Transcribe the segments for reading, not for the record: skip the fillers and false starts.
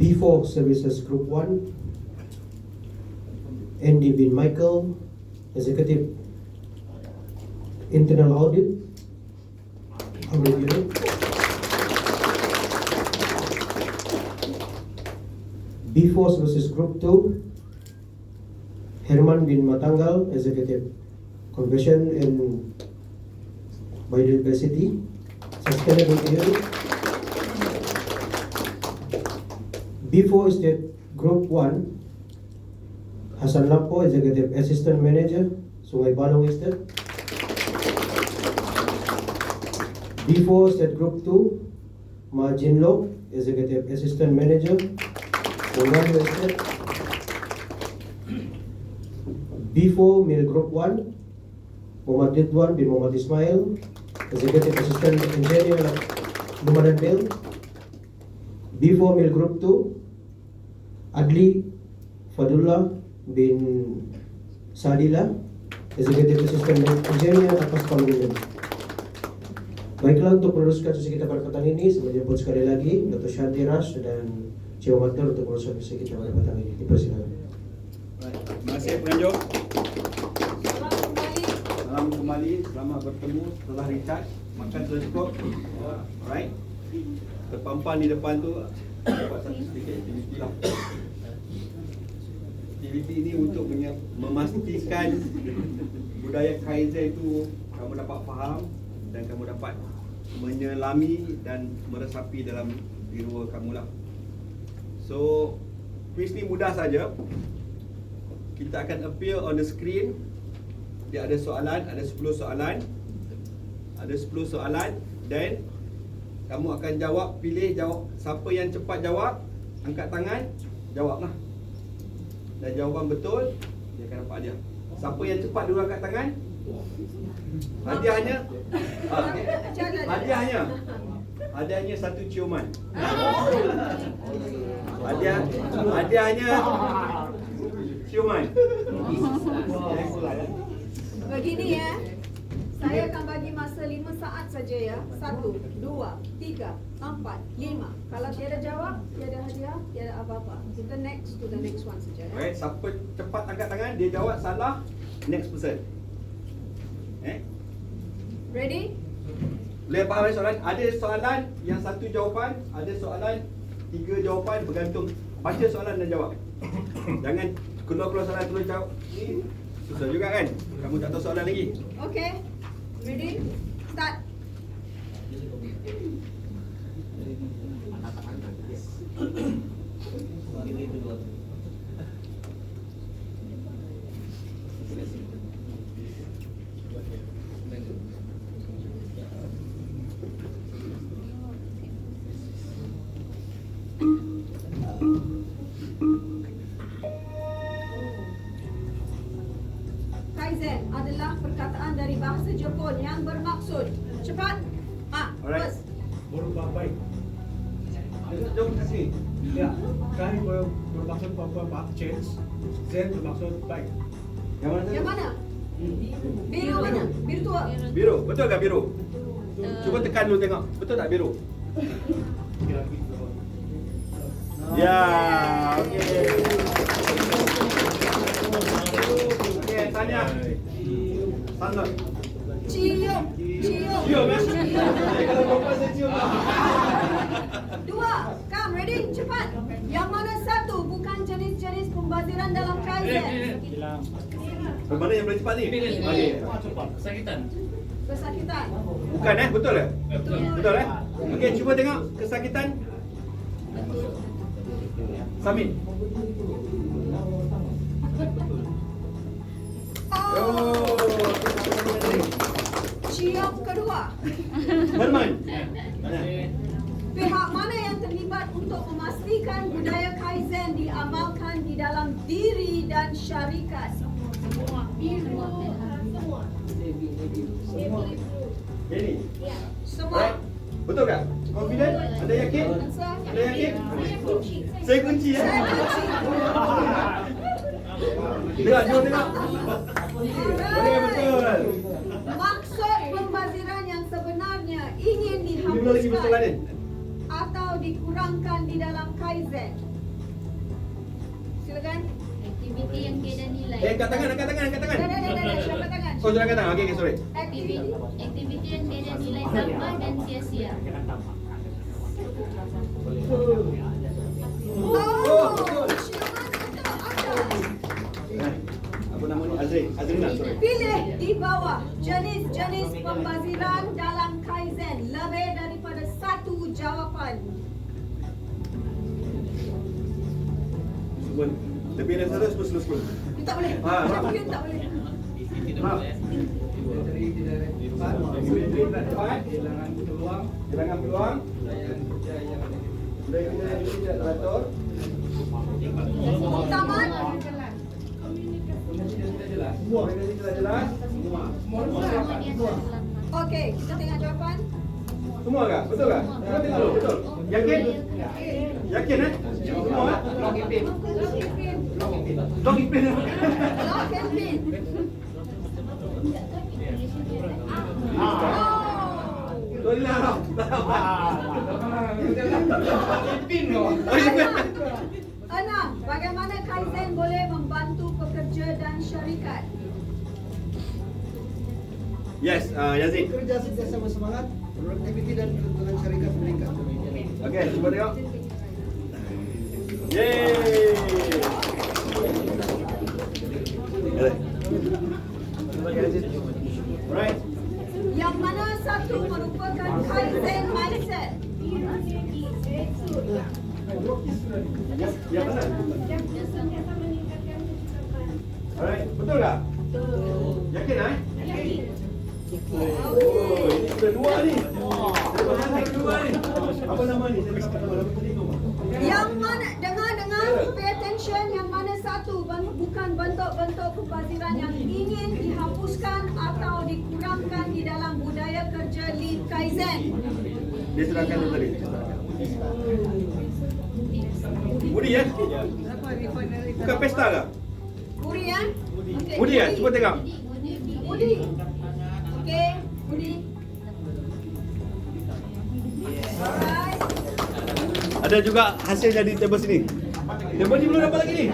B4 Services Group 1, Andy bin Michael, Executive Internal Audit, Audit Unit. B4 Services Group 2, Herman bin Matanggal, Executive Conservation and Biodiversity, Sustainability Unit. B4 State Group 1, Hasan Lapo, Executive Assistant Manager, Sungai Balong Estate. B4 State Group 2, Majin Lo, Executive Assistant Manager, Sungai Estate. B4 Mill Group 1, Muhammad Ridwan bin Muhammad Ismail, Executive Assistant Engineer, Lumadan Bill. B4 Mill Group 2, Adli Fadullah bin Sadila, Executive Assistant Engineer atas panggilan. Baiklah, untuk meneruskan sesi kita pada petang ini, saya menjemput sekali lagi Dr. Shanti Rash dan Cik Mater untuk meneruskan sesi kita pada petang ini. Dipersilakan. Terima kasih penganjur. Salam kembali, selamat bertemu setelah recharge. Makan sudah cukup. Alright. Terpampang di depan tu dapat satu sedikit aktiviti lah. Aktiviti ini untuk memastikan budaya Kaizen itu kamu dapat faham dan kamu dapat menyelami dan meresapi dalam diri kamu lah. So, quiz ni mudah saja. Kita akan appear on the screen. Dia ada soalan, ada 10 soalan. Ada 10 soalan dan kamu akan jawab, pilih jawab. Siapa yang cepat jawab, angkat tangan, jawablah. Dan jawapan betul, dia akan dapat hadiah. Siapa yang cepat dulu angkat tangan, hadiahnya hadiahnya satu ciuman. Hadiahnya ciuman. Begini ya, saya akan bagi masa 5 saat saja ya. 1, 2, 3, 4, 5. Kalau tiada jawab, tiada hadiah, tiada apa-apa. Kita next to the next one saja ya. Alright, siapa cepat angkat tangan, dia jawab salah, next person. Ready? Boleh faham soalan? Ada soalan yang satu jawapan, ada soalan 3 jawapan, bergantung. Baca soalan dan jawab. Jangan keluar soalan terus jawab. Susah juga kan? Kamu tak tahu soalan lagi. Okay. Ready? Start. Kaizen adalah perkataan dari bahasa Jepun yang bermaksud cepat. Alright. First. Berubah baik. Jom kat sini. Ya, Kai bermaksud apa? Change. Zen bermaksud baik. Yang mana? Yang mana? Biru mana? Biru tua. Biru. Betul tak biru? Cuba tekan dulu tengok. Betul tak biru? Ya, okey. Okey, tanya. Sangat. Cium. Cium eh? Kalau perempuan saya cium lah. 2. Come, ready? Cepat. Yang mana satu bukan jenis-jenis pembaziran dalam Kaizen? Mana yang paling cepat ni? Okey. Kesakitan. Kesakitan. Bukan betul eh? Betul eh? Okey, cuba tengok kesakitan. Submit. Oh. Cium kedua. Herman. Pihak mana yang terlibat untuk memastikan budaya Kaizen diamalkan di dalam diri dan syarikat? Ini. Semua. Betul tak? Confident? Anda yakin? Anda yakin? Saya kunci ya. Tengok, jom tengok. Boleh betul. Maksud pembaziran yang sebenarnya ingin Ini lagi betul dihapuskan ni. atau dikurangkan di dalam Kaizen Silakan. Aktiviti yang tiada nilai. Angkat tangan. Dah. Siapa tangan? Oh, sudah angkat tangan. Okey, sorry. Aktiviti yang tiada nilai tambah dan sia-sia. Oh, betul. silakan untuk anda. Apa nama ni? Azrina, sorry. Pilih di bawah jenis-jenis pembaziran dalam Kaizen. Lebih daripada satu jawapan. Lebih dari 100 plus plus. You tak boleh. Ah, Tak maaf. boleh, tak boleh. Maaf. Dari tidak cepat, kehilangan peluang, Kehilangan peluang. dan kerja yang ada. Sudah kita tidak teratur. Tamat. Komunikasi tidak jelas. Komunikasi tidak jelas. Semua. Semua di atas dalam. Okey, kita tengok jawapan. Semua kah? Betul kah? Betul. Betul. Yakin? Yakin Semua? Lock and pin. Lock in pin. Lock and pin. Oh. Tuan lah. Pin loh. Enam, bagaimana Kaizen boleh membantu pekerja dan syarikat? Yes, Yazid. Kerja sentiasa bersemangat, produktiviti dan keuntungan syarikat meningkat. Okey, cuba tengok. Yeay. Alright. Yang mana satu merupakan Kaizen mindset? Yang mana? Alright, betul tak? Yakin Oh, ini sudah dua ni. Saya pasal dua ni. Apa nama ni? Saya cakap nama tadi tu. Yang mana, dengar, pay attention, yang mana satu bukan bentuk-bentuk pembaziran yang ingin dihapuskan atau dikurangkan di dalam budaya kerja Lean Kaizen? Dia serahkan tu tadi. Budi ya? Bukan pesta ke? Budi ya? Okay, Budi ya? Cuba tengok. Budi. Okey, Budi. Alright. Ada juga hasilnya di table sini. Table ni belum dapat lagi ni.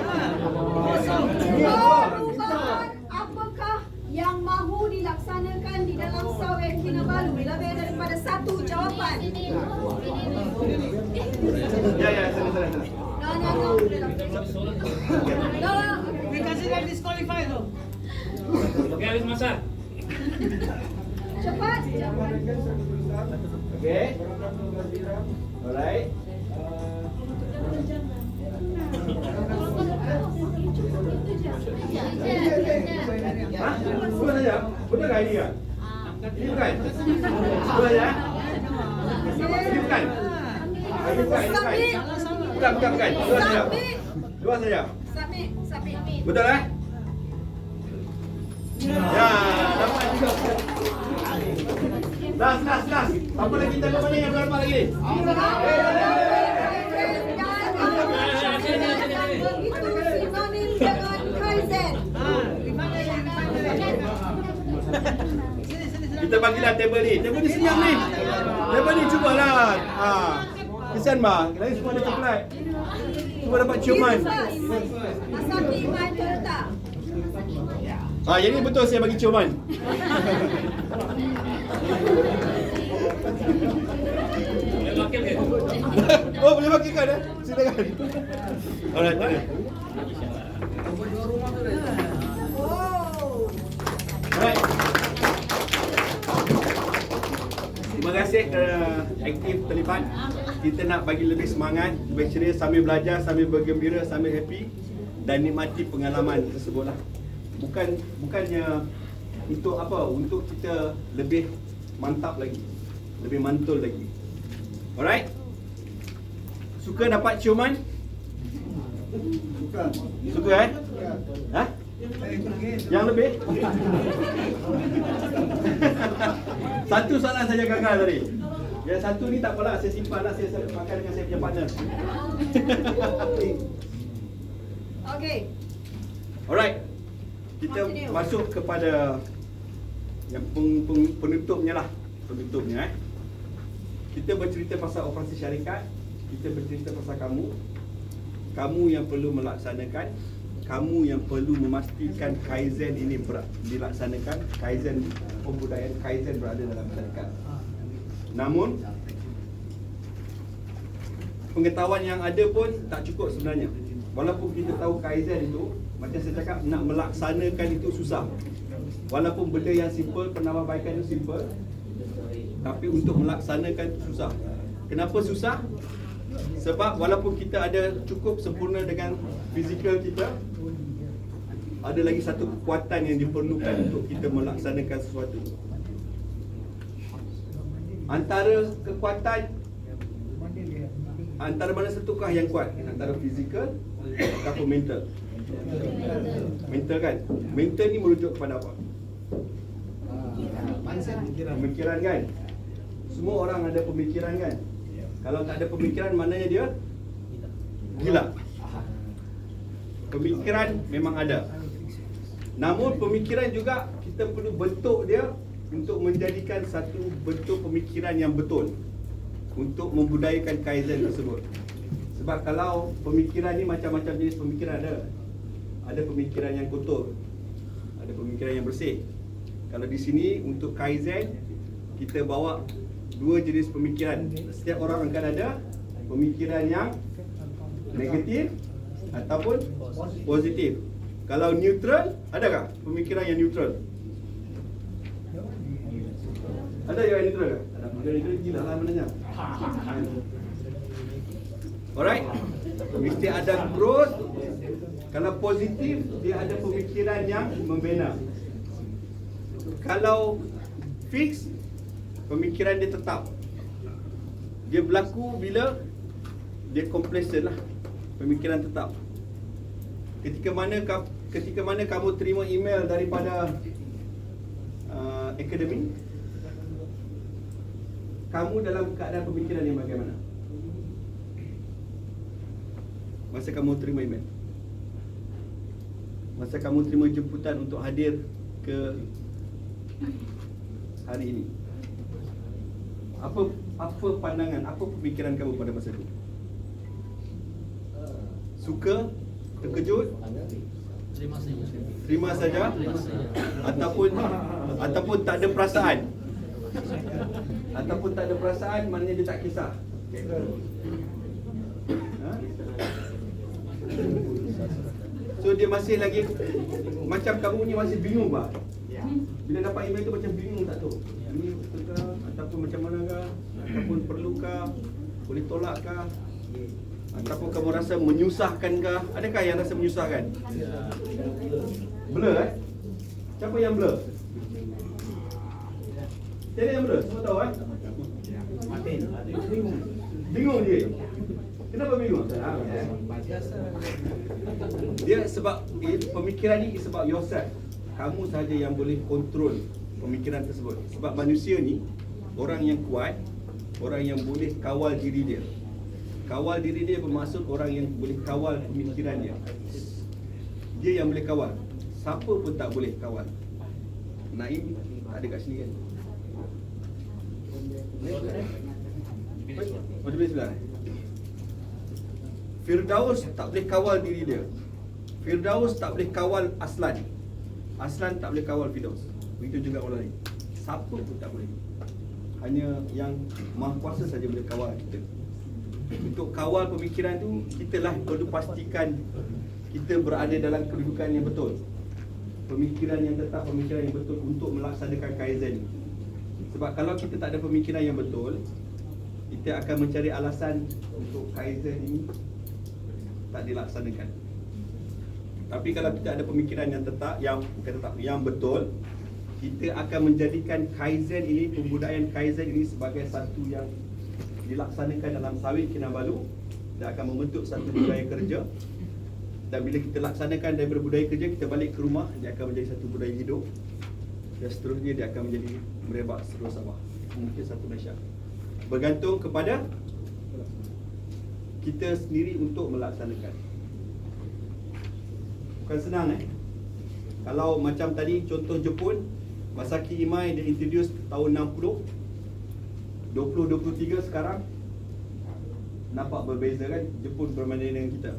Perubahan apakah yang mahu dilaksanakan di dalam Sawen Kinabalu? Lebih daripada satu jawapan. Ya, sana. No. Kasi na disqualify though. Cepat. Okey. Alright. Hah? Bukan saja. Betul tak ini kan? Ini bukan. Bukan saja. Ini bukan. Ini bukan. Bukan. Dua saja. Dua saja. Submit. Betul Ya, dapat juga. Last. Apa lagi kita mana yang berapa lagi? Begitu sinonim dengan Kaizen. Kita bagilah table ni. Table ni senyap ni. Table ni cubalah. Kesian bah. Lagi semua ada coklat. Semua dapat ciuman. Masaki main Toyota. Yang ni betul saya bagi ciuman. Oh, boleh wakilkan silakan. Alright. Oh. Alright. Terima kasih kerana aktif terlibat. Kita nak bagi lebih semangat, lebih ceria sambil belajar, sambil bergembira, sambil happy dan nikmati pengalaman tersebutlah. Bukannya untuk apa? Untuk kita lebih mantap lagi, lebih mantul lagi. Alright? Suka dapat ciuman? Suka Hah? Yang lebih? Satu soalan saja gagal tadi. Yang satu ni tak apalah, saya simpan lah, saya makan dengan saya punya partner. Okay. Alright. Kita masuk kepada yang penutupnya lah. Penutupnya Kita bercerita pasal operasi syarikat. Kita bercerita pasal kamu. kamu yang perlu melaksanakan, kamu yang perlu memastikan Kaizen ini dilaksanakan, Kaizen, pembudayaan Kaizen berada dalam masyarakat. Namun pengetahuan yang ada pun tak cukup sebenarnya. Walaupun kita tahu Kaizen itu, macam saya cakap, nak melaksanakan itu susah. Walaupun benda yang simple, penambahbaikan itu simple, tapi untuk melaksanakan itu susah. Kenapa susah? Sebab walaupun kita ada cukup sempurna dengan fizikal kita, ada lagi satu kekuatan yang diperlukan untuk kita melaksanakan sesuatu. Antara mana satukah yang kuat? Antara fizikal ataupun mental? Mental kan? Mental ni merujuk kepada apa? Pemikiran kan? Semua orang ada pemikiran kan? Kalau tak ada pemikiran, maknanya dia gila. Pemikiran memang ada. Namun pemikiran juga kita perlu bentuk dia untuk menjadikan satu bentuk pemikiran yang betul untuk membudayakan Kaizen tersebut. Sebab kalau pemikiran ni macam-macam jenis pemikiran ada. Ada pemikiran yang kotor, ada pemikiran yang bersih. Kalau di sini untuk Kaizen kita bawa dua jenis pemikiran. Setiap orang akan ada pemikiran yang negatif ataupun positif. Kalau neutral, adakah pemikiran yang neutral? Ada yang neutral ke? Ada pemikiran neutral, gila lah maknanya. Alright, mesti ada growth. Kalau positif, dia ada pemikiran yang membina. Kalau fix, pemikiran dia tetap. Dia berlaku bila dia complacent lah. Pemikiran tetap. Ketika mana kamu terima email daripada akademi, kamu dalam keadaan pemikiran yang bagaimana? Masa kamu terima email, masa kamu terima jemputan untuk hadir ke hari ini, apa pandangan, apa pemikiran kamu pada masa itu? Suka, terkejut, terima saja, ataupun tak ada perasaan. Ataupun tak ada perasaan, maknanya dia tak kisah. Ha? So dia masih lagi macam kamu ni masih bingung bah. Bila dapat email tu macam bingung tak tu? Ini betul ke? Ataupun macam mana ke? Ataupun perlukah? Boleh tolak ke? Ataupun kamu rasa menyusahkan ke? Adakah yang rasa menyusahkan? Blur eh? Siapa yang blur? Tiada yang blur? Semua tahu eh? Bingung dia. Kenapa bingung? Dia sebab pemikiran ni is about yourself. Kamu sahaja yang boleh kontrol pemikiran tersebut. Sebab manusia ni orang yang kuat, orang yang boleh kawal diri dia. Kawal diri dia bermaksud orang yang boleh kawal pemikiran dia. Dia yang boleh kawal. Siapa pun tak boleh kawal. Naim ada kat sini kan? Macam mana sebelah? Firdaus tak boleh kawal diri dia. Firdaus tak boleh kawal Aslan. Aslan tak boleh kawal Firdaus. Begitu juga orang lain. Siapa pun tak boleh. Hanya yang Maha Kuasa saja boleh kawal kita. Untuk kawal pemikiran tu, kita lah perlu pastikan kita berada dalam kedudukan yang betul. Pemikiran yang tetap, pemikiran yang betul untuk melaksanakan Kaizen. Sebab kalau kita tak ada pemikiran yang betul, kita akan mencari alasan untuk Kaizen ini tak dilaksanakan. Tapi kalau kita ada pemikiran yang tetap, yang betul, kita akan menjadikan Kaizen ini, pembudayaan Kaizen ini sebagai satu yang dilaksanakan dalam Sawit Kinabalu dan akan membentuk satu budaya kerja. Dan bila kita laksanakan daripada budaya kerja, kita balik ke rumah, dia akan menjadi satu budaya hidup. Dan seterusnya dia akan menjadi merebak seluruh Sabah, mungkin satu Malaysia. Bergantung kepada kita sendiri untuk melaksanakan. Bukan senang Kalau macam tadi contoh Jepun, Masaki Imai dia introduce tahun 60, 2023 sekarang nampak berbeza kan. Jepun berbanding dengan kita.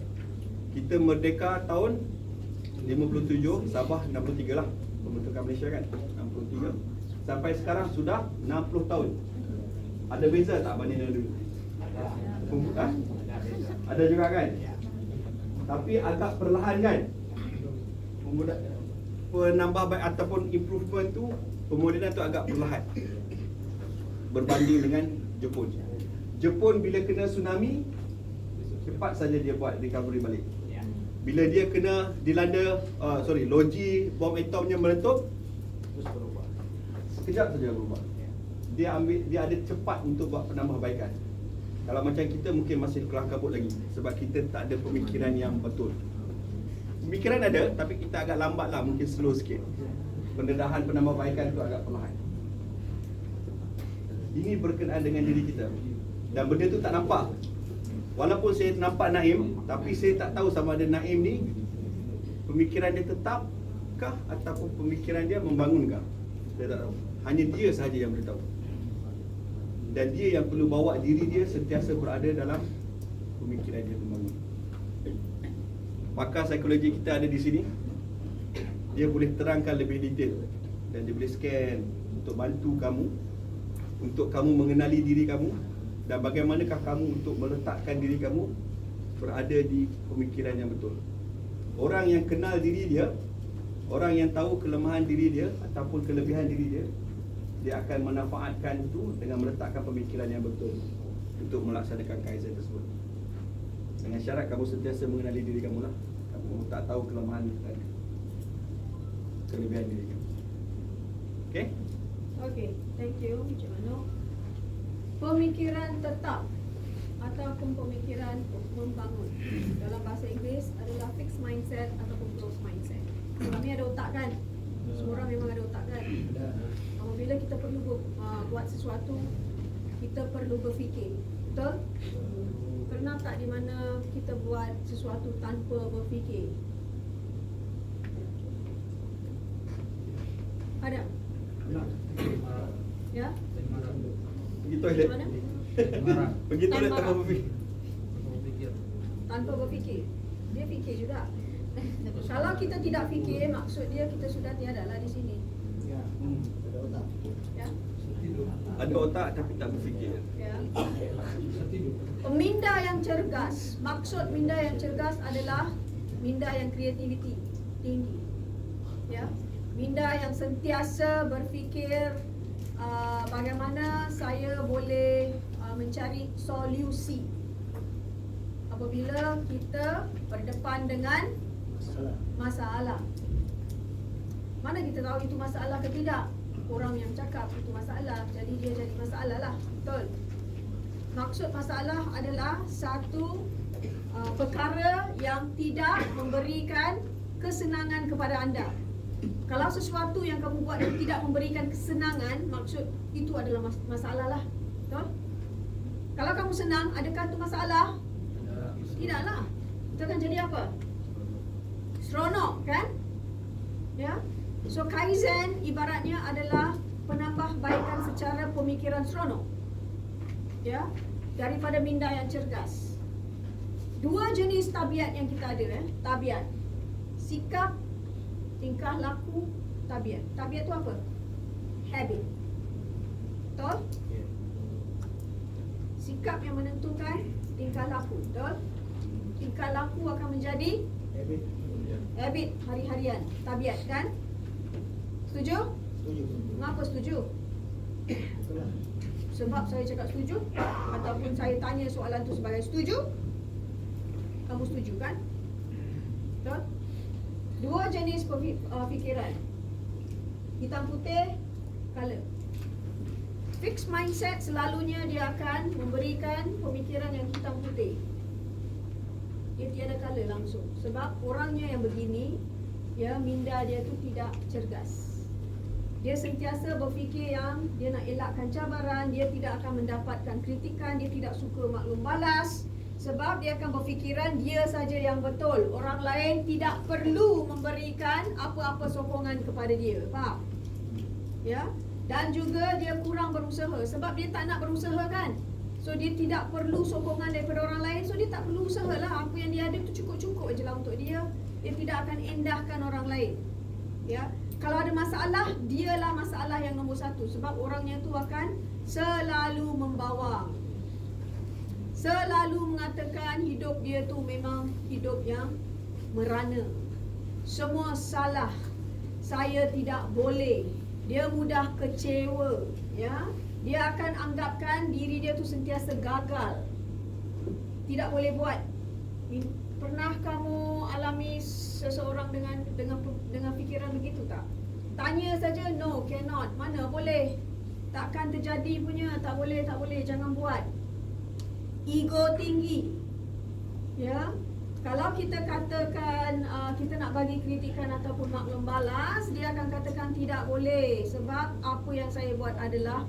Kita merdeka tahun 57, Sabah 63 lah pembentukan Malaysia kan, 63. Sampai sekarang sudah 60 tahun. Ada beza tak banding dengan dulu? Ha? Ada juga kan? Tapi agak perlahan kan? Penambahbaikan ataupun improvement tu, pemodenan tu agak perlahan berbanding dengan Jepun. Jepun bila kena tsunami, cepat saja dia buat recovery balik. Bila dia kena dilanda loji bom atomnya meletup, sekejap saja berubah. Dia ada cepat untuk buat penambahbaikan. Kalau macam kita mungkin masih kelam kabut lagi sebab kita tak ada pemikiran yang betul. Pemikiran ada tapi kita agak lambat lah, mungkin slow sikit. Pendedahan penambahbaikan tu agak perlahan. Ini berkenaan dengan diri kita. Dan benda tu tak nampak. Walaupun saya nampak Naim, tapi saya tak tahu sama ada Naim ni pemikiran dia tetapkah ataupun pemikiran dia membangunkah. Saya tak tahu. Hanya dia sahaja yang boleh tahu. Dan dia yang perlu bawa diri dia sentiasa berada dalam pemikiran dia membangun. Pakar psikologi kita ada di sini. Dia boleh terangkan lebih detail dan dia boleh scan untuk bantu kamu, untuk kamu mengenali diri kamu dan bagaimanakah kamu untuk meletakkan diri kamu berada di pemikiran yang betul. Orang yang kenal diri dia, orang yang tahu kelemahan diri dia ataupun kelebihan diri dia, dia akan memanfaatkan itu dengan meletakkan pemikiran yang betul untuk melaksanakan kaizen tersebut. Dengan syarat kamu sentiasa mengenali diri kamu lah. Kamu tak tahu kelemahan dan kelebihan diri kamu. Okay? Okay, thank you Encik Mano. Pemikiran tetap ataupun pemikiran membangun dalam bahasa Inggeris adalah fixed mindset ataupun growth mindset. Kami ada otak kan? Semua orang memang ada otak kan? Apabila kita perlu buat sesuatu, kita perlu berfikir. Betul? Pernah tak di mana kita buat sesuatu tanpa berfikir? Ada? Ya? Pergi toilet. Mana? Pergi toilet Tanpa tanpa apa? berfikir. Tanpa berfikir. Dia fikir juga. Kalau kita tidak fikir, maksud dia kita sudah tiada lah di sini. Ya. Ada otak tapi tak berfikir. Ya. Minda yang cergas. Maksud minda yang cergas adalah minda yang kreativiti tinggi. Ya. Minda yang sentiasa berfikir bagaimana saya boleh mencari solusi apabila kita berdepan dengan masalah. Mana kita tahu itu masalah ke tidak? Orang yang cakap itu masalah, jadi dia jadi masalah lah. Betul? Maksud masalah adalah satu perkara yang tidak memberikan kesenangan kepada anda. Kalau sesuatu yang kamu buat yang tidak memberikan kesenangan, maksud itu adalah masalah lah. Betul? Kalau kamu senang, adakah itu masalah? Tidaklah. Itu akan jadi apa? Seronok kan? Ya. So kaizen ibaratnya adalah penambahbaikan secara pemikiran seronok. Ya. Daripada minda yang cergas. Dua jenis tabiat yang kita ada tabiat. Sikap, tingkah laku, tabiat. Tabiat tu apa? Habit. Betul? Sikap yang menentukan tingkah laku. Betul? Tingkah laku akan menjadi habit hari-harian. Tabiat kan? Setuju? Setuju. Mengapa setuju? Sebab saya cakap setuju ataupun saya tanya soalan tu sebagai setuju? Kamu setuju kan? Betul? Dua jenis fikiran. Hitam putih, color. Fixed mindset selalunya dia akan memberikan pemikiran yang hitam putih. Dia tiada color langsung. Sebab orangnya yang begini, ya, minda dia tu tidak cergas. Dia sentiasa berfikir yang dia nak elakkan cabaran, dia tidak akan mendapatkan kritikan, dia tidak suka maklum balas. Sebab dia akan berfikiran dia saja yang betul. Orang lain tidak perlu memberikan apa-apa sokongan kepada dia. Faham? Ya? Dan juga dia kurang berusaha. Sebab dia tak nak berusaha kan? So dia tidak perlu sokongan daripada orang lain. So dia tak perlu usaha lah. Apa yang dia ada tu cukup-cukup je lah untuk dia. Dia tidak akan endahkan orang lain. Ya. Kalau ada masalah, dialah masalah yang nombor satu. Sebab orangnya tu akan selalu membawang. Selalu mengatakan hidup dia tu memang hidup yang merana. Semua salah. Saya tidak boleh. Dia mudah kecewa. Ya. Dia akan anggapkan diri dia tu sentiasa gagal. Tidak boleh buat. Pernah kamu alami seseorang dengan fikiran begitu tak? Tanya saja, no, cannot. Mana boleh? Takkan terjadi punya. Tak boleh, jangan buat. Ego tinggi. Ya. Kalau kita katakan kita nak bagi kritikan ataupun maklum balas, dia akan katakan tidak boleh sebab apa yang saya buat adalah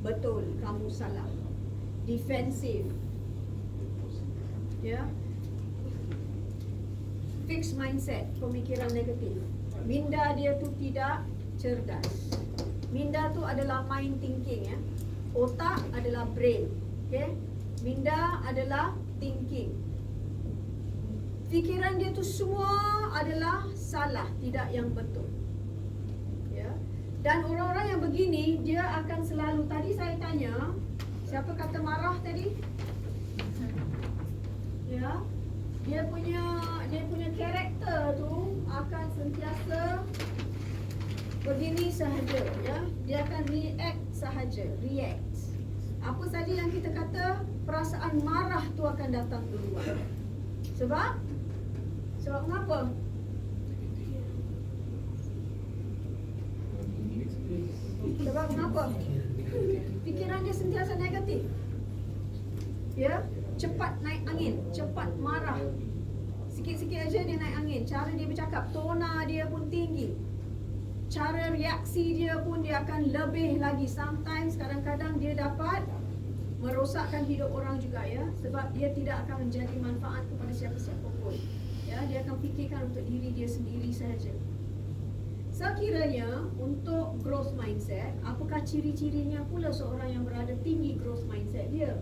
betul, kamu salah. Defensif. Ya. Fixed mindset, pemikiran negatif. Minda dia tu tidak cerdas. Minda tu adalah mind thinking, ya. Otak adalah brain. Okay? Minda adalah thinking. Fikiran dia tu semua adalah salah, tidak yang betul. Ya. Dan orang-orang yang begini, dia akan selalu, tadi saya tanya, siapa kata marah tadi? Ya. Dia punya karakter tu akan sentiasa begini sahaja, ya. Dia akan react sahaja, react. Apa saja yang kita kata, perasaan marah tu akan datang duluan. Sebab mengapa? Sebab mengapa? Fikiran dia sentiasa negatif. Ya, cepat naik angin, cepat marah. Sikit-sikit aja dia naik angin. Cara dia bercakap, tona dia pun tinggi. Cara reaksi dia pun dia akan lebih lagi. Sometimes kadang-kadang dia dapat merosakkan hidup orang juga, ya. Sebab dia tidak akan menjadi manfaat kepada siapa-siapa pun. Ya, dia akan fikirkan untuk diri dia sendiri sahaja. Sekiranya untuk growth mindset, apakah ciri-cirinya pula seorang yang berada tinggi growth mindset dia?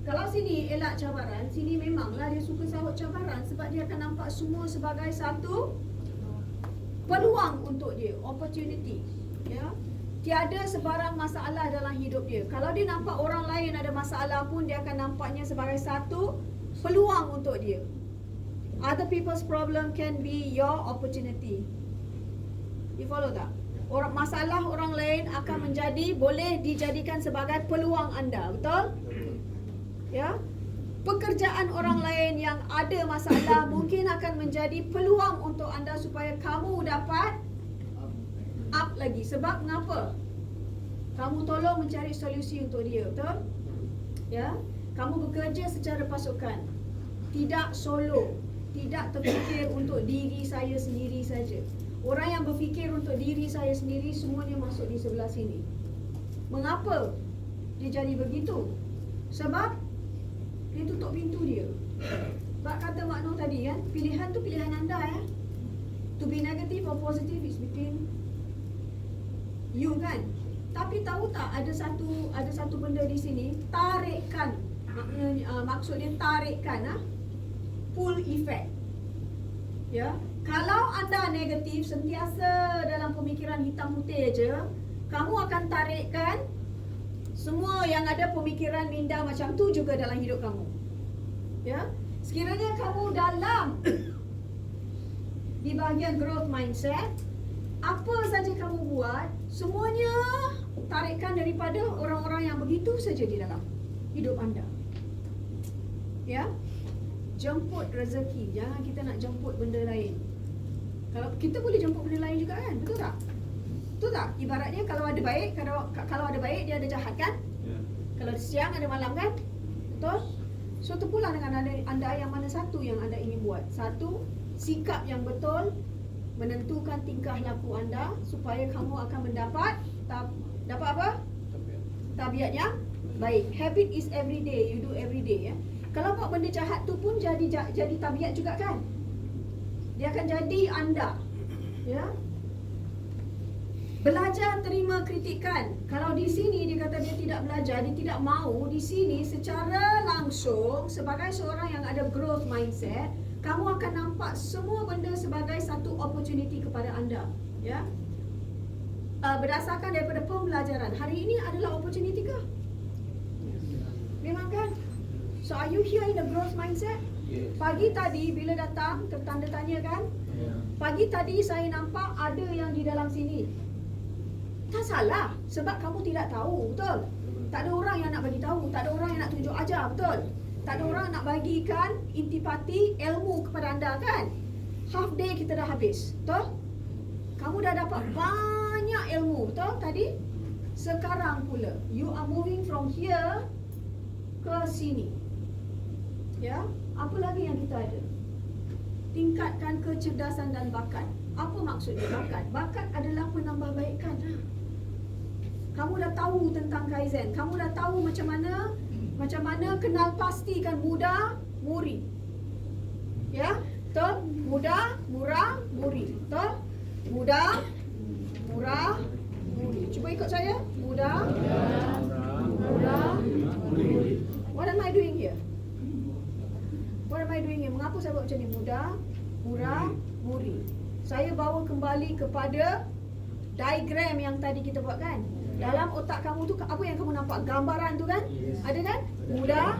Kalau sini elak cabaran, sini memanglah dia suka sahut cabaran sebab dia akan nampak semua sebagai satu peluang untuk dia, opportunity. Ya. Tiada sebarang masalah dalam hidup dia. Kalau dia nampak orang lain ada masalah pun, dia akan nampaknya sebagai satu peluang untuk dia. Other people's problem can be your opportunity. You follow tak? Masalah orang lain akan boleh dijadikan sebagai peluang anda. Betul? Ya. Pekerjaan orang lain yang ada masalah mungkin akan menjadi peluang untuk anda supaya kamu dapat up lagi. Sebab mengapa? Kamu tolong mencari solusi untuk dia, betul? Ya. Kamu bekerja secara pasukan. Tidak solo. Tidak terfikir untuk diri saya sendiri saja. Orang yang berfikir untuk diri saya sendiri semuanya masuk di sebelah sini. Mengapa dia jadi begitu? Sebab dia tutup pintu dia. Sebab kata Mak Noh tadi kan, pilihan tu pilihan anda, ya. To be negative or positive is between you, kan. Tapi tahu tak ada satu benda di sini, tarikan. Maksud dia tarikan, pull effect. Ya, kalau anda negatif sentiasa dalam pemikiran hitam putih aja, kamu akan tarikkan semua yang ada pemikiran minda macam tu juga dalam hidup kamu. Ya, sekiranya kamu dalam di bahagian growth mindset, apa saja kamu buat, semuanya tarikkan daripada orang-orang yang begitu saja di dalam hidup anda. Ya. Jemput rezeki, jangan kita nak jemput benda lain. Kalau kita boleh jemput benda lain juga, kan? Betul tak? Betul tak? Ibaratnya kalau ada baik, kalau ada baik dia ada jahat, kan? Kalau siang ada malam, kan? Betul? So terpulang dengan anda yang mana satu yang anda ingin buat. Satu, sikap yang betul menentukan tingkah laku anda supaya kamu akan mendapat apa? Tabiat yang baik. Habit is every day, you do every day, ya. Kalau buat benda jahat tu pun jadi tabiat juga, kan? Dia akan jadi anda. Ya. Belajar terima kritikan. Kalau di sini dia kata dia tidak belajar, dia tidak mahu, di sini secara langsung sebagai seorang yang ada growth mindset, kamu akan nampak semua benda sebagai satu opportunity kepada anda, ya. Berdasarkan daripada pembelajaran, hari ini adalah opportunity ke? Memang kan? So are you here in a growth mindset? Pagi tadi bila datang tertanda tanya kan? Pagi tadi saya nampak ada yang di dalam sini. Tak salah sebab kamu tidak tahu, betul? Tak ada orang yang nak bagi tahu, tak ada orang yang nak tunjuk ajar, betul? Tak ada orang nak bagikan intipati ilmu kepada anda kan? Half day kita dah habis, betul? Kamu dah dapat banyak ilmu, betul tadi? Sekarang pula you are moving from here ke sini. Ya, apa lagi yang kita ada? Tingkatkan kecerdasan dan bakat. Apa maksudnya bakat? Bakat adalah penambahbaikan. Kamu dah tahu tentang Kaizen. Kamu dah tahu macam mana kenal pastikan mudah, muri. Ya, betul? Mudah, murah, muri. Betul? Mudah, murah, muri. Cuba ikut saya. Mudah, murah, muri. What am I doing here? What am I doing here? Mengapa saya buat macam ni? Mudah, murah, muri. Saya bawa kembali kepada diagram yang tadi kita buat kan? Dalam otak kamu tu apa yang kamu nampak? Gambaran tu kan? Ada kan? Mudah,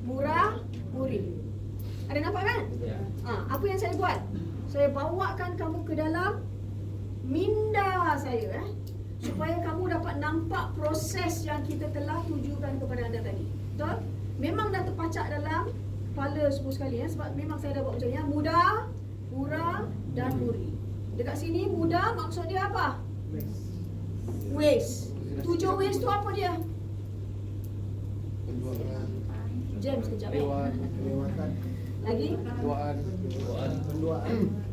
murah, muri. Ada nampak kan? Apa yang saya buat? Saya bawakan kamu ke dalam minda saya supaya kamu dapat nampak proses yang kita telah tujukan kepada anda tadi. Betul? Memang dah terpacak dalam kepala semua sekali sebab memang saya dah buat macam ni. Mudah, murah dan muri. Dekat sini mudah maksud dia apa? Waste. 7 waste tu apa dia? Jam sekejap Lagi?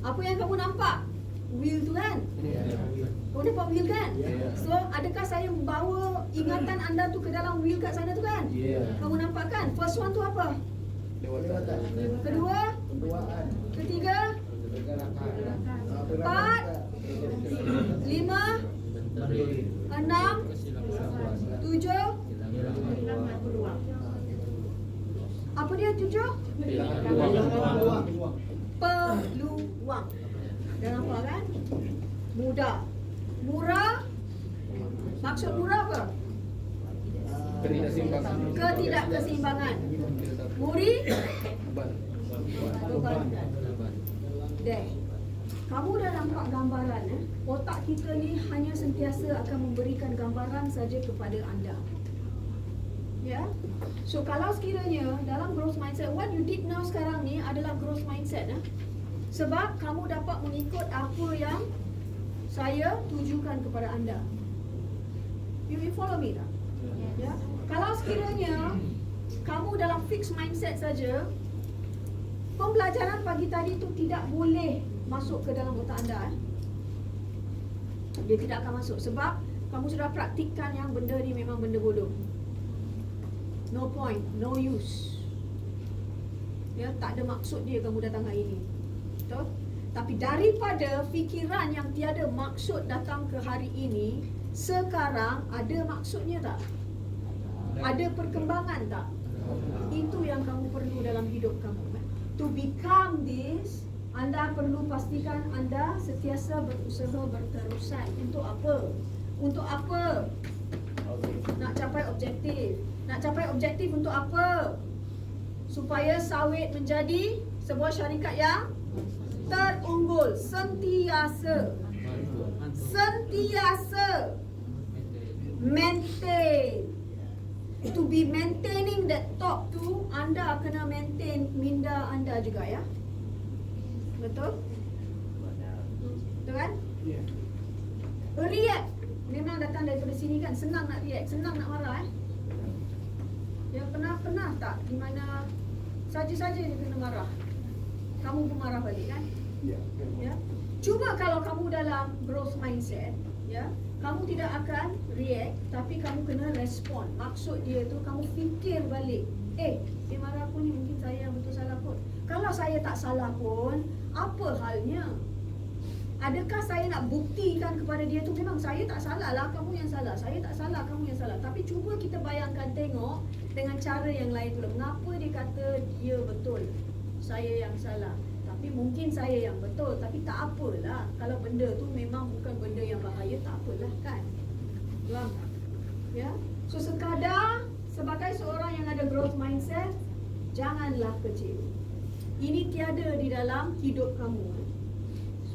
Apa yang kamu nampak? Wheel tu kan? Kamu nampak wheel kan? So adakah saya membawa ingatan anda tu ke dalam wheel kat sana tu kan? Kamu nampak kan? First one tu apa? Kedua? Ketiga? 4? 5? 6? 7? Apa dia 7? Peluang. Dah nampak kan? Mudah. Murah. Maksud murah apa? Ketidakkeseimbangan. Muri? Beban. Deh. Kamu dah nampak gambaran Otak kita ni hanya sentiasa akan memberikan gambaran saja kepada anda. Ya. So kalau sekiranya dalam growth mindset, what you did now sekarang ni adalah growth mindset sebab kamu dapat mengikut apa yang saya tujukan kepada anda. You will follow me tak? Ya. Kalau sekiranya kamu dalam fixed mindset saja, pembelajaran pagi tadi tu tidak boleh masuk ke dalam otak anda. Dia tidak akan masuk sebab kamu sudah praktikkan yang benda ni memang benda bodoh. No point, no use. Ya, tak ada maksud dia kamu datang hari ini. Betul? Tapi daripada fikiran yang tiada maksud datang ke hari ini, sekarang ada maksudnya tak? Ada perkembangan tak? Itu yang kamu perlu dalam hidup kamu. To become this, anda perlu pastikan anda sentiasa berusaha berterusan. Untuk apa? Untuk apa? Nak capai objektif. Nak capai objektif untuk apa? Supaya sawit menjadi sebuah syarikat yang terunggul. Sentiasa maintain. To be maintaining that top tu, anda kena maintain minda anda juga ya. Betul? Betul kan? React memang datang daripada sini kan. Senang nak react, senang nak marah Ya, pernah tak di mana saja-saja je kena marah, kamu pun marah balik kan? Ya. Cuma kalau kamu dalam growth mindset, ya, kamu tidak akan react, tapi kamu kena respon. Maksud dia tu kamu fikir balik. Dia marah aku ni mungkin saya yang betul salah pun. Kalau saya tak salah pun, apa halnya? Adakah saya nak buktikan kepada dia tu memang saya tak salah lah, kamu yang salah, saya tak salah, kamu yang salah. Tapi cuba kita bayangkan tengok dengan cara yang lain pula. Mengapa dia kata dia betul, saya yang salah. Tapi mungkin saya yang betul, tapi tak apalah. Kalau benda tu memang bukan benda yang bahaya, tak apalah kan. Faham tak? Ya. So sekadar sebagai seorang yang ada growth mindset, janganlah kecewa. Ini tiada di dalam hidup kamu.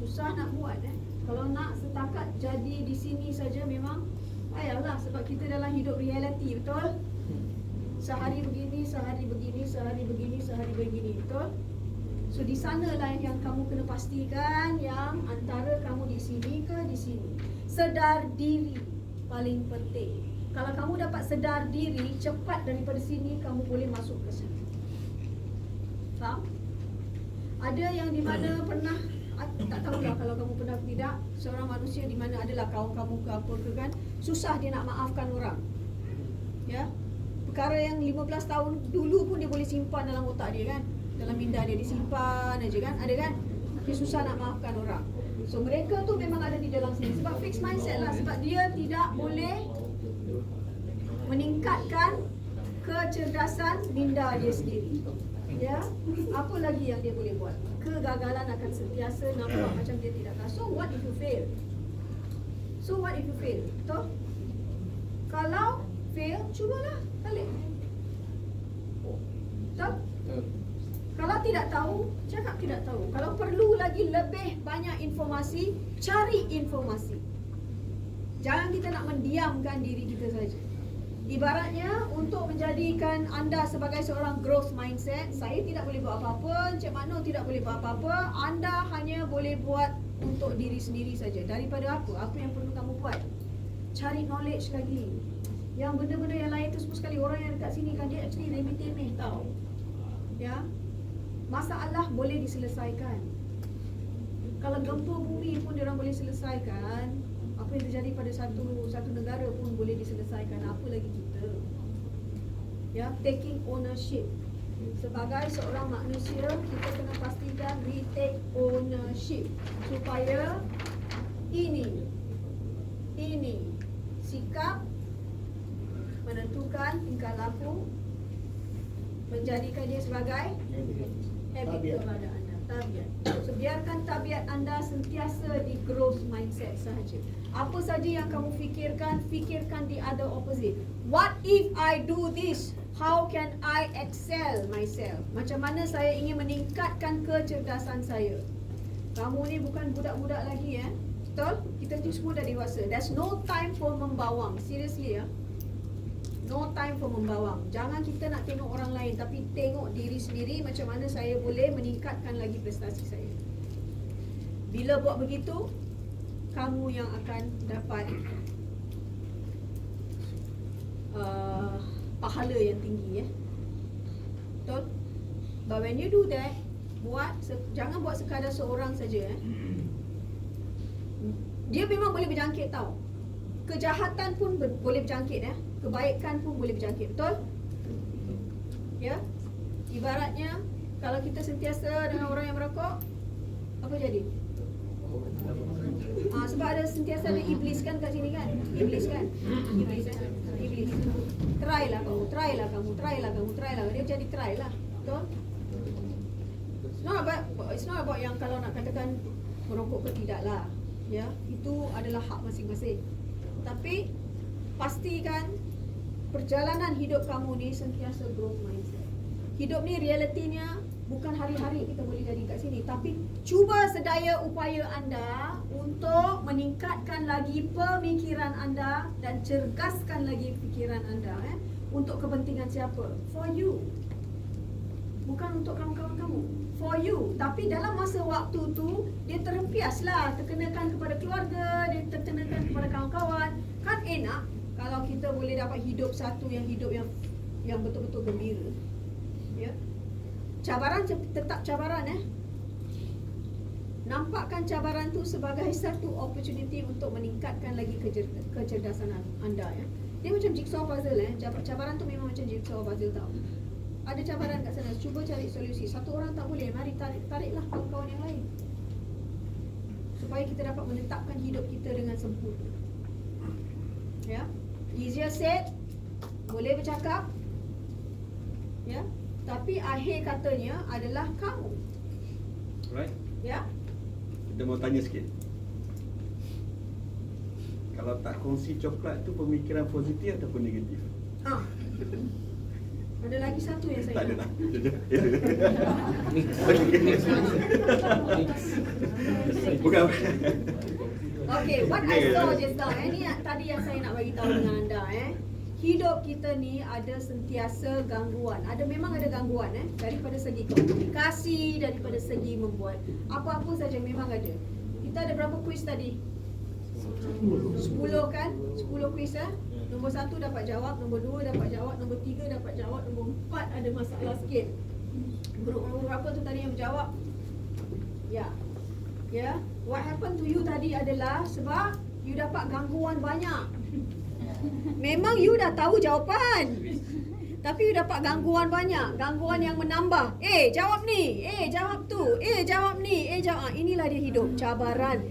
Susah nak buat Kalau nak setakat jadi di sini saja memang payahlah, sebab kita dalam hidup reality, betul? Sehari begini, sehari begini, sehari begini, sehari begini, betul? So di sanalah yang kamu kena pastikan, yang antara kamu di sini ke di sini. Sedar diri paling penting. Kalau kamu dapat sedar diri, cepat daripada sini kamu boleh masuk ke sini. Faham? Ada yang di mana pernah, tak tahulah kalau kamu pernah tidak, seorang manusia di mana adalah kawan kamu ke apa ke kan, susah dia nak maafkan orang. Ya. Perkara yang 15 tahun dulu pun dia boleh simpan dalam otak dia kan. Dalam minda dia disimpan aja kan, ada kan? Dia susah nak maafkan orang. So mereka tu memang ada di dalam sini sebab fixed mindset lah, sebab dia tidak boleh meningkatkan kecerdasan minda dia sendiri. Ya, apa lagi yang dia boleh buat? Kegagalan akan sentiasa nampak macam dia tidak tahu. So what if you fail? So what if you fail? Betul? Kalau fail, cubalah balik. Betul? Kalau tidak tahu, cakap tidak tahu. Kalau perlu lagi lebih banyak informasi, cari informasi. Jangan kita nak mendiamkan diri kita saja. Ibaratnya untuk menjadikan anda sebagai seorang growth mindset, saya tidak boleh buat apa-apa, Encik Makno tidak boleh buat apa-apa, anda hanya boleh buat untuk diri sendiri saja. Daripada apa? Apa yang perlu kamu buat? Cari knowledge lagi. Yang benda-benda yang lain tu semua sekali orang yang dekat sini kan dia actually remeh-temeh tau. Ya. Masalah boleh diselesaikan. Kalau gempa bumi pun dia orang boleh selesaikan. Apa yang terjadi pada satu negara pun boleh diselesaikan, apa lagi kita. Ya, taking ownership. Sebagai seorang manusia, kita kena pastikan we take ownership supaya ini sikap menentukan tingkah laku, menjadikan dia sebagai habit kepada anda, tabiat. So, biarkan tabiat anda sentiasa di growth mindset sahaja. Apa saja yang kamu fikirkan, fikirkan the other opposite. What if I do this? How can I excel myself? Macam mana saya ingin meningkatkan kecerdasan saya? Kamu ni bukan budak-budak lagi betul? Kita ni semua dah dewasa. There's no time for membawang. Seriously no time for membawang. Jangan kita nak tengok orang lain, tapi tengok diri sendiri, macam mana saya boleh meningkatkan lagi prestasi saya. Bila buat begitu, kamu yang akan dapat pahala yang tinggi betul? But when you do that, jangan buat sekadar seorang saja Dia memang boleh berjangkit tau. Kejahatan pun boleh berjangkit kebaikan pun boleh berjangkit, betul? Ya. Ibaratnya kalau kita sentiasa dengan orang yang merokok, apa jadi? Sebab ada sentiasa ada iblis kan kat sini kan? Iblis. Try lah kamu. Dia jadi try lah. Betul? It's not about yang kalau nak katakan merokok ke tidak lah. Ya, itu adalah hak masing-masing. Tapi pastikan perjalanan hidup kamu ni sentiasa growth mindset. Hidup ni realitinya bukan hari-hari kita boleh jadi kat sini, tapi cuba sedaya upaya anda untuk meningkatkan lagi pemikiran anda dan cergaskan lagi fikiran anda untuk kepentingan siapa? For you. Bukan untuk kawan-kawan kamu. For you. Tapi dalam masa waktu tu dia terhempiaslah, terkenakan kepada keluarga, dia terkenakan kepada kawan-kawan. Kan enak kalau kita boleh dapat hidup satu yang betul-betul gembira. Ya. Cabaran tetap cabaran Nampakkan cabaran tu sebagai satu opportunity untuk meningkatkan lagi kecerdasan anda Dia macam jigsaw puzzle Cabaran tu memang macam jigsaw puzzle tau. Ada cabaran kat sana, cuba cari solusi. Satu orang tak boleh, mari tariklah kawan-kawan yang lain. supaya kita dapat menetapkan hidup kita dengan sempurna. Ya, easier said, boleh bercakap, ya, tapi akhir katanya adalah kamu. Alright. Ya, Kita mau tanya sikit. Kalau tak kongsi coklat tu pemikiran positif ataupun negatif? ada lagi satu yang saya Tak ada nak. lah. Bukan. Okay, what I saw just now, ni tadi yang saya nak bagi tahu dengan anda, hidup kita ni ada sentiasa gangguan. Memang ada gangguan, daripada segi komunikasi, daripada segi membuat apa-apa saja memang ada. Kita ada berapa kuis tadi? 10 kan? 10 kuis Nombor 1 dapat jawab, nombor 2 dapat jawab, nombor 3 dapat jawab, nombor 4 ada masalah sikit. Grup nombor berapa tu tadi yang berjawab? Ya. Ya, what happened to you tadi adalah sebab you dapat gangguan banyak. Memang you dah tahu jawapan, tapi you dapat gangguan banyak. Gangguan yang menambah. Jawab ni. Jawab tu. Jawab ni. Jawab. Inilah dia hidup. Cabaran.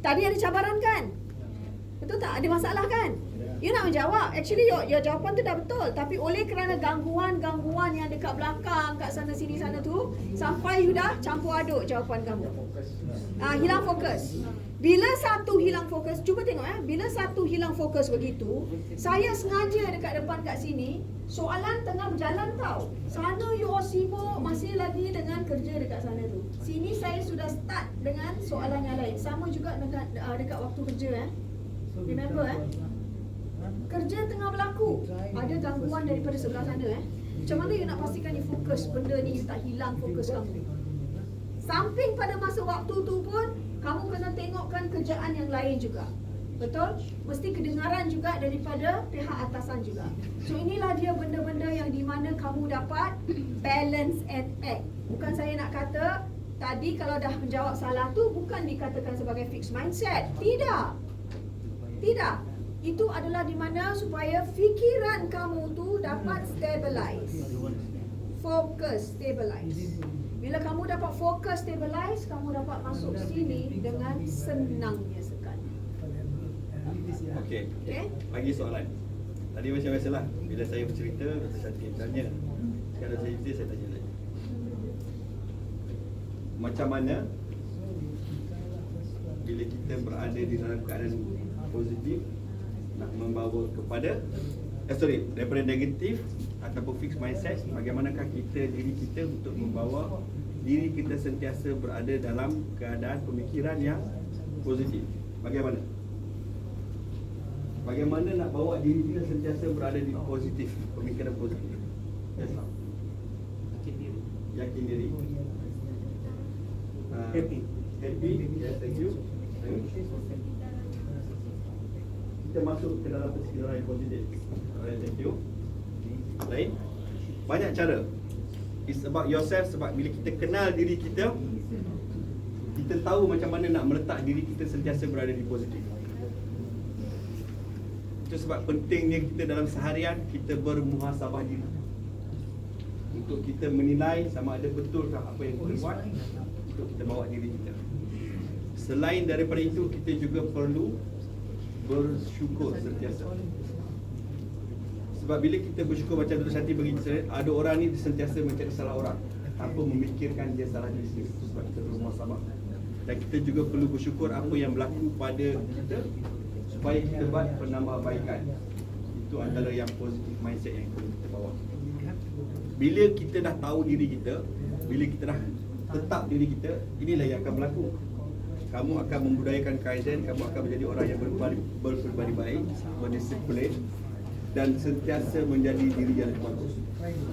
Tadi ada cabaran kan? Betul tak? Ada masalah kan? You nak menjawab. Actually your jawapan tu dah betul. Tapi oleh kerana gangguan-gangguan yang dekat belakang, kat sana sini sana tu, sampai you dah campur aduk jawapan kamu. Hilang fokus. Bila satu hilang fokus, cuba tengok bila satu hilang fokus begitu, saya sengaja dekat depan kat sini, soalan tengah berjalan tau. Sana you all sibuk masih lagi dengan kerja dekat sana tu. Sini saya sudah start dengan soalan yang lain. Sama juga dekat waktu kerja Remember kerja tengah berlaku, ada gangguan daripada sebelah sana Macam mana you nak pastikan you fokus benda ni, you tak hilang fokus kamu. Samping pada masa waktu tu pun kamu kena tengokkan kerjaan yang lain juga. Betul? Mesti kedengaran juga daripada pihak atasan juga. So inilah dia benda-benda yang di mana kamu dapat balance and act. Bukan saya nak kata tadi kalau dah menjawab salah tu bukan dikatakan sebagai fixed mindset. Tidak. Itu adalah di mana supaya fikiran kamu tu dapat stabilize. Fokus stabilize. Bila kamu dapat fokus stabilize, kamu dapat masuk sini dengan senangnya sekali. Okey. Bagi soalan. Tadi macam biasalah, bila saya bercerita, Dr. Shanti tanya. Sekarang saya cerita, saya tanya lagi. Macam mana bila kita berada di dalam keadaan positif nak membawa kepada daripada negatif ataupun fixed mindset, bagaimanakah diri kita untuk membawa diri kita sentiasa berada dalam keadaan pemikiran yang positif? Bagaimana nak bawa diri kita sentiasa berada di positif, pemikiran positif? Yakin diri. Happy. Yes, thank you. Kita masuk ke dalam persekitaran yang positif. Alright, thank you. Lain? Banyak cara. It's about yourself. Sebab bila kita kenal diri kita, kita tahu macam mana nak meletak diri kita sentiasa berada di positif. Itu sebab pentingnya kita dalam seharian kita bermuhasabah diri, untuk kita menilai sama ada betulkah apa yang kita buat, untuk kita bawa diri kita. Selain daripada itu, kita juga perlu bersyukur sentiasa. Sebab bila kita bersyukur, macam Dr. Shanti bagi saya, ada orang ni sentiasa mencari salah orang tanpa memikirkan dia salah diri sendiri. Sebab kita bermuhasabah. Dan kita juga perlu bersyukur apa yang berlaku pada kita, supaya kita buat penambahbaikan. Itu antara yang positif mindset yang perlu kita bawa. Bila kita dah tahu diri kita, bila kita dah tetap diri kita, inilah yang akan berlaku. Kamu akan membudayakan kaizen, kamu akan menjadi orang yang berpribadi baik, berdisiplin dan sentiasa menjadi diri yang bagus.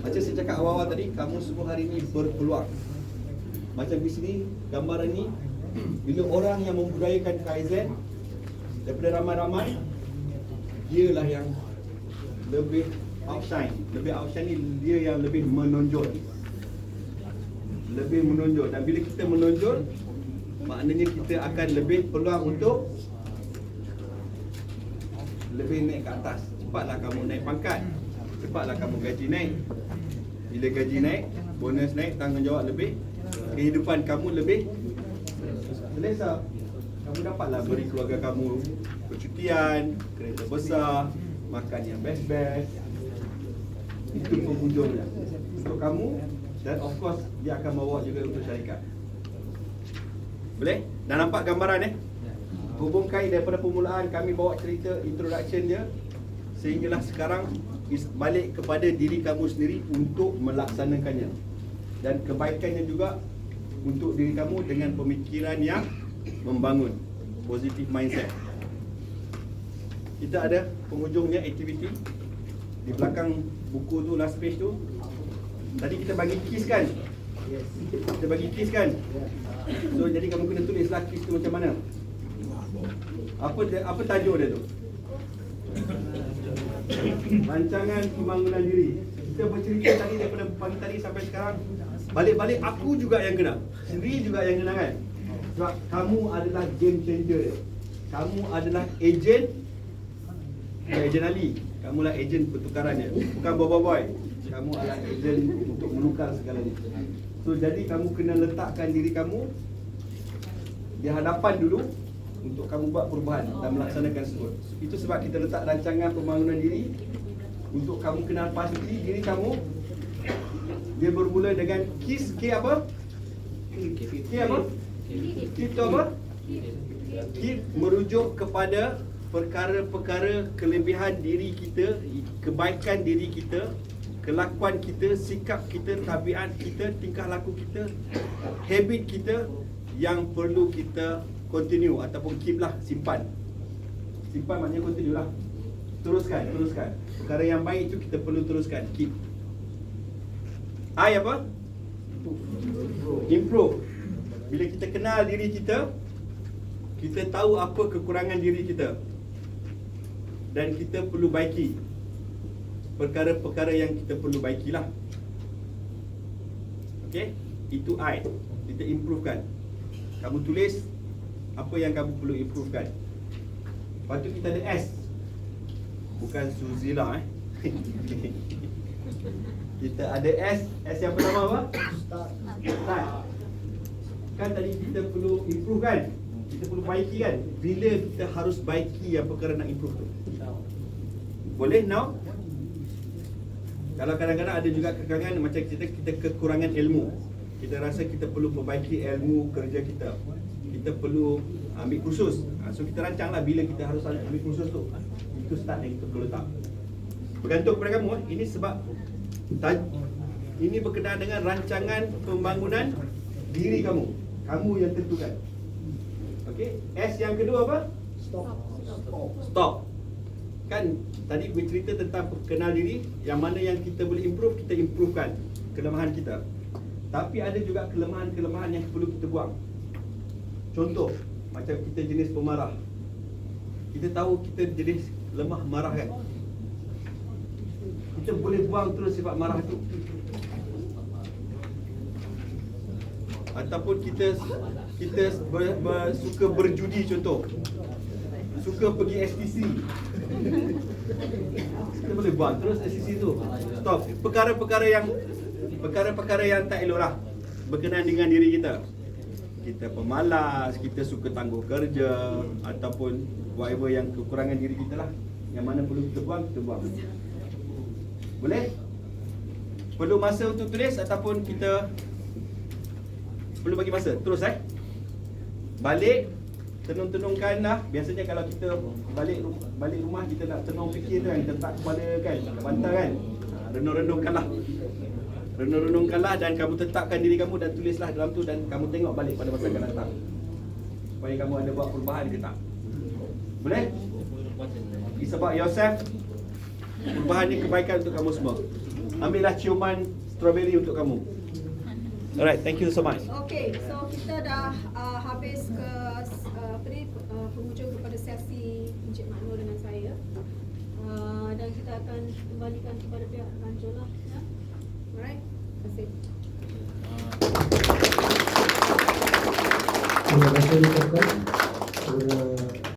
Macam saya cakap awal-awal tadi, kamu semua hari ini berpeluang. Macam di sini, gambaran ni, bila orang yang membudayakan kaizen daripada ramai-ramai, dialah yang lebih outshine. Lebih outshine ni dia yang lebih menonjol. Lebih menonjol. Dan bila kita menonjol, maknanya kita akan lebih peluang untuk lebih naik ke atas. Cepatlah kamu naik pangkat, cepatlah kamu gaji naik. Bila gaji naik, bonus naik, tanggungjawab lebih, kehidupan kamu lebih selesa. kamu dapatlah beri keluarga kamu percutian, kereta besar, makan yang best-best. Itu penghujungnya untuk kamu, dan of course dia akan bawa juga untuk syarikat. Boleh? Dah nampak gambaran hubung kait daripada permulaan kami bawa cerita introduction dia sehinggalah sekarang balik kepada diri kamu sendiri untuk melaksanakannya, dan kebaikannya juga untuk diri kamu dengan pemikiran yang membangun, positive mindset. Kita ada penghujungnya aktiviti di belakang buku tu, last page tu. Tadi kita bagi quiz kan? Kita bagi quiz kan? So jadi kamu kena tulislah quiz tu macam mana. Apa tajuk dia tu? Rancangan pembangunan diri. Kita bercerita tadi daripada pagi tadi sampai sekarang. Balik-balik aku juga yang kena. Sendiri juga yang kena kan? Sebab kamu adalah game changer dia. Kamu adalah ejen. Ejen Ali. Kamulah ejen pertukarannya. Bukan boy. Kamu adalah ejen untuk menukar segalanya. So jadi kamu kena letakkan diri kamu di hadapan dulu untuk kamu buat perubahan dan melaksanakan tersebut. Itu sebab kita letak rancangan pembangunan diri untuk kamu kenal pasti diri kamu. Dia bermula dengan KIS. K apa? K apa? K itu apa? K merujuk kepada perkara-perkara kelebihan diri kita, kebaikan diri kita, kelakuan kita, sikap kita, tabiat kita, tingkah laku kita, habit kita yang perlu kita continue ataupun keep lah, simpan. Simpan maknanya continue lah. Teruskan. Perkara yang baik itu kita perlu teruskan, keep. I apa? Improve. Bila kita kenal diri kita, kita tahu apa kekurangan diri kita, dan kita perlu baiki perkara-perkara yang kita perlu baikilah. Okey? Itu I. Kita improvekan. Kamu tulis apa yang kamu perlu improvekan. Lepas tu kita ada S. Bukan Suzila Kita ada S. S yang pertama apa? Start. Kan tadi kita perlu improve kan? Kita perlu baiki kan? Bila kita harus baiki yang perkara nak improve tu? Boleh now? Kalau kadang-kadang ada juga kekurangan, macam kita kekurangan ilmu. Kita rasa kita perlu perbaiki ilmu kerja kita. Kita perlu ambil kursus. So kita rancanglah bila kita harus ambil kursus tu. Itu start yang kita perlu letak. Bergantung kepada kamu. Ini sebab ini berkenaan dengan rancangan pembangunan diri kamu. Kamu yang tentukan. Okey. S yang kedua apa? Stop. Kan tadi bercerita tentang kenal diri. Yang mana yang kita boleh improve, kita improvekan kelemahan kita. Tapi ada juga kelemahan-kelemahan yang perlu kita buang. Contoh, macam kita jenis pemarah. Kita tahu kita jenis lemah marah kan? Kita boleh buang terus sifat marah tu. Ataupun kita suka berjudi contoh. Suka pergi STC. Kita boleh buang terus STC tu. Stop. Perkara-perkara yang tak elok lah berkenaan dengan diri kita. Kita pemalas, kita suka tangguh kerja, ataupun whatever yang kekurangan diri kita lah. Yang mana perlu kita buang, kita buang. Boleh? Perlu masa untuk tulis ataupun kita perlu bagi masa? Terus balik, tenung-tenungkan lah. Biasanya kalau kita balik rumah, kita nak tenung fikir kan, kita letak kepala kan, bantal kan. Renung-renungkanlah dan kamu tetapkan diri kamu dan tulislah dalam tu, dan kamu tengok balik pada masa akan datang supaya kamu ada buat perubahan ke tak. Boleh? It's about yourself. Perubahan ni kebaikan untuk kamu semua. Ambillah ciuman strawberry untuk kamu. Alright, thank you so much. Okay, so kita dah habis ke penghujung kepada sesi Encik Maknur dengan saya. Dan kita akan kembalikan kepada pihak rancang lah. Ya? Alright, terima kasih. Terima kasih.